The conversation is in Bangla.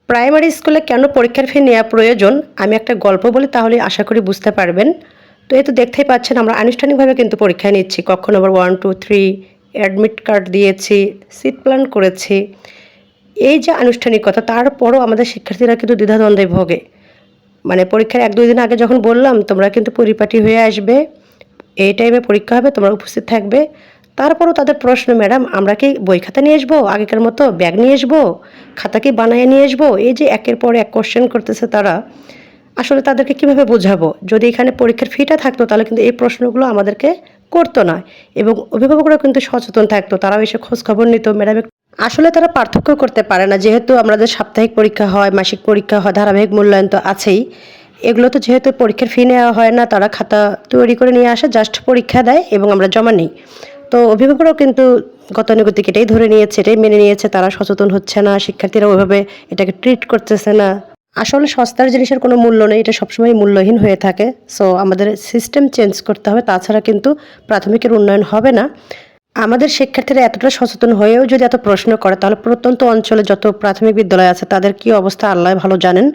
প্রাইমারি স্কুলে কেন পরীক্ষার ফি নেওয়া প্রয়োজন আমি একটা গল্প বলি তাহলে আশা করি বুঝতে পারবেন। তো এই তো দেখতেই পাচ্ছেন আমরা আনুষ্ঠানিকভাবে কিন্তু পরীক্ষা নিচ্ছি। কখন আবার 1, 2, 3 অ্যাডমিট কার্ড দিয়েছি, সিট প্ল্যান করেছি। এই যে আনুষ্ঠানিকতা তারপরও আমাদের শিক্ষার্থীরা কিন্তু দ্বিধাদ্বন্দ্বে ভোগে। মানে পরীক্ষার ১-২ দিন আগে যখন বললাম তোমরা কিন্তু পরিপাটি হয়ে আসবে, এই টাইমে পরীক্ষা হবে, তোমরা উপস্থিত থাকবে। তারপরও তাদের প্রশ্ন, ম্যাডাম আমরা কি বই খাতা নিয়ে আসবো আগেকার মতো? ব্যাগ নিয়ে আসবো? খাতা কি বানায়ে নিয়ে আসবো? এই যে একের পর এক কোয়েশ্চেন করতেছে তারা, আসলে তাদেরকে কিভাবে বোঝাবো? যদি এখানে পরীক্ষার ফিটা থাকতো তাহলে কিন্তু এই প্রশ্নগুলো আমাদেরকে করতো না এবং অভিভাবকরাও কিন্তু সচেতন থাকতো। তারাও এসে খোঁজখবর নিত, ম্যাডাম আসলে তারা পার্থক্য করতে পারে না। যেহেতু আমাদের সাপ্তাহিক পরীক্ষা হয়, মাসিক পরীক্ষা হয়, ধারাবাহিক মূল্যায়ন তো আছেই। এগুলো তো যেহেতু পরীক্ষার ফি নেওয়া হয় না, তারা খাতা তৈরি করে নিয়ে আসে, জাস্ট পরীক্ষা দেয় এবং আমরা জমা নিই। তো অভিভাবকরাও কিন্তু গতানুগতিক এটাই ধরে নিয়েছে, এটাই মেনে নিয়েছে। তারা সচেতন হচ্ছে না, শিক্ষার্থীরা ওইভাবে এটাকে ট্রিট করতেছে না। আসলে সস্তার জিনিসের কোনো মূল্য নেই, এটা সবসময় মূল্যহীন হয়ে থাকে। সো আমাদের সিস্টেম চেঞ্জ করতে হবে, তাছাড়া কিন্তু প্রাথমিকের উন্নয়ন হবে না। আমাদের শিক্ষার্থীরা এতটা সচেতন হয়েও যদি এত প্রশ্ন করে তাহলে প্রত্যন্ত অঞ্চলে যত প্রাথমিক বিদ্যালয় আছে তাদের কি অবস্থা আল্লাহ ভালো জানেন।